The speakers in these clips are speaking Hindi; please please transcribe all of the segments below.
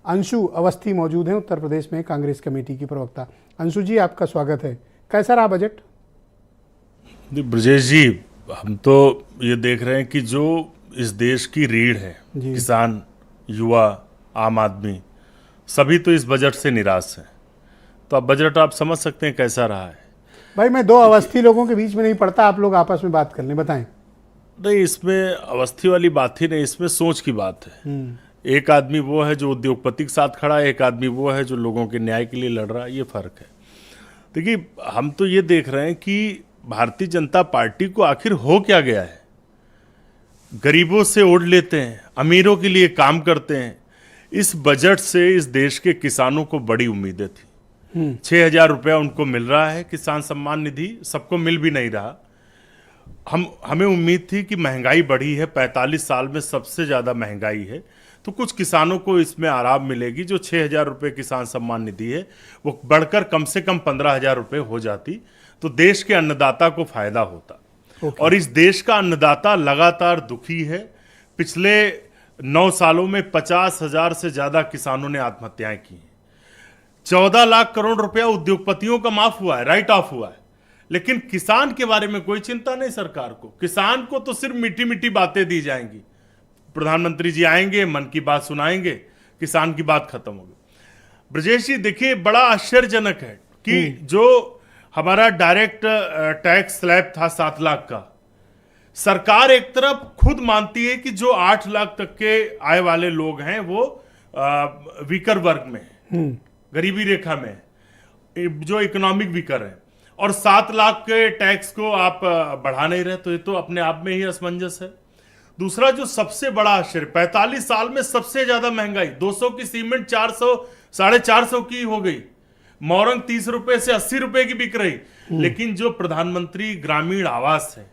अंशु अवस्थी मौजूद हैं, उत्तर प्रदेश में कांग्रेस कमेटी की प्रवक्ता। अंशु जी, आपका स्वागत है। कैसा रहा बजट? ब्रजेश जी, हम तो ये देख रहे हैं कि जो इस देश की रीढ़ है, किसान, युवा, आम आदमी, सभी तो इस बजट से निराश हैं। तो अब बजट आप समझ सकते हैं कैसा रहा है। भाई, मैं दो अवस्थी लोगों के बीच में नहीं पड़ता, आप लोग आपस में बात कर लें, बताएं। नहीं, इसमें अवस्थी वाली बात ही नहीं, इसमें सोच की बात है। एक आदमी वो है जो उद्योगपति के साथ खड़ा है, एक आदमी वो है जो लोगों के न्याय के लिए लड़ रहा है, ये फर्क है। देखिए, हम तो ये देख रहे हैं कि भारतीय जनता पार्टी को आखिर हो क्या गया है। गरीबों से ओढ़ लेते हैं, अमीरों के लिए काम करते हैं। इस बजट से इस देश के किसानों को बड़ी उम्मीदें थी। 6,000 रुपया उनको मिल रहा है, किसान सम्मान निधि, सबको मिल भी नहीं रहा। हमें उम्मीद थी कि महंगाई बढ़ी है, 45 साल में सबसे ज़्यादा महंगाई है, तो कुछ किसानों को इसमें आराम मिलेगी। जो 6,000 रुपये किसान सम्मान निधि है वो बढ़कर कम से कम 15,000 रुपये हो जाती तो देश के अन्नदाता को फायदा होता। और इस देश का अन्नदाता लगातार दुखी है। पिछले 9 सालों में 50,000 से ज़्यादा किसानों ने आत्महत्याएं की हैं। 14 लाख करोड़ रुपया उद्योगपतियों का माफ हुआ है, राइट ऑफ हुआ है, लेकिन किसान के बारे में कोई चिंता नहीं सरकार को। किसान को तो सिर्फ मीठी मीठी बातें दी जाएंगी। प्रधानमंत्री जी आएंगे, मन की बात सुनाएंगे, किसान की बात खत्म होगी। ब्रजेश जी, देखिए, बड़ा आश्चर्यजनक है कि जो हमारा डायरेक्ट टैक्स स्लैब था 7 लाख का, सरकार एक तरफ खुद मानती है कि जो 8 लाख तक के आय वाले लोग हैं वो वीकर वर्ग में है, गरीबी रेखा में है, जो इकोनॉमिक वीकर है, और 7 लाख के टैक्स को आप बढ़ा नहीं रहे, तो ये तो अपने आप में ही असमंजस है। दूसरा, जो सबसे बड़ा आश्चर्य, 45 साल में सबसे ज्यादा महंगाई, 200 की सीमेंट 400 450 की हो गई, मोरंग 30 रुपए से 80 रुपए की बिक रही। लेकिन जो प्रधानमंत्री ग्रामीण आवास है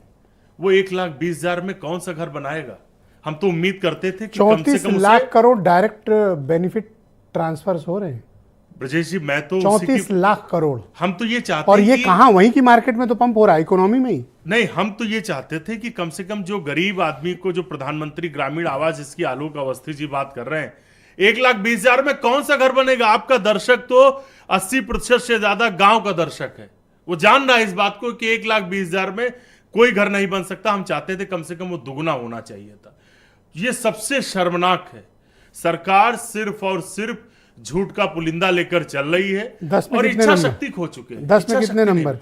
वो 1,20,000 में कौन सा घर बनाएगा। हम तो उम्मीद करते थे कि कम से कम 34 lakh crore direct benefit transfers हो रहे हैं। ब्रजेश जी, मैं तो 34 लाख करोड़, हम तो ये चाहते और ये कहां, वहीं की मार्केट में तो पंप हो रहा है, इकोनॉमी में ही नहीं। हम तो ये चाहते थे कि कम से कम जो गरीब आदमी को, जो प्रधानमंत्री ग्रामीण आवास जिसकी आलोक अवस्थी जी बात कर रहे हैं, 1,20,000 में कौन सा घर बनेगा। आपका दर्शक तो 80% से ज्यादा गांव का दर्शक है, वो जान रहा है इस बात को कि 1,20,000 में कोई घर नहीं बन सकता। हम चाहते थे कम से कम वो दुगना होना चाहिए था। ये सबसे शर्मनाक है। सरकार सिर्फ और सिर्फ झूठ का पुलिंदा लेकर चल रही है और इच्छा शक्ति खो चुके हैं। 10 में कितने नंबर?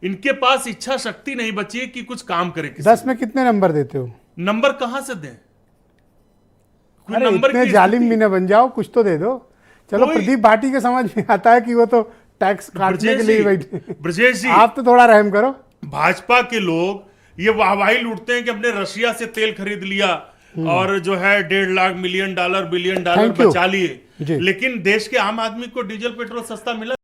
इनके पास इच्छा शक्ति नहीं बची है कि कुछ काम करे। 10 में कितने नंबर देते हो? नंबर कहां से दें? अरे इतने जालिम भी न बन जाओ, कुछ तो दे दो। चलो, प्रदीप भाटी के समझ में आता है कि वो तो टैक्स काटने के लिए बैठे। ब्रजेश जी, आप तो थोड़ा रहम करो। भाजपा के लोग ये वाहवाही लूटते हैं कि हमने रशिया से तेल खरीद लिया और जो है 1.5 लाख $1 बिलियन बचा लिए, लेकिन देश के आम आदमी को डीजल पेट्रोल सस्ता मिला।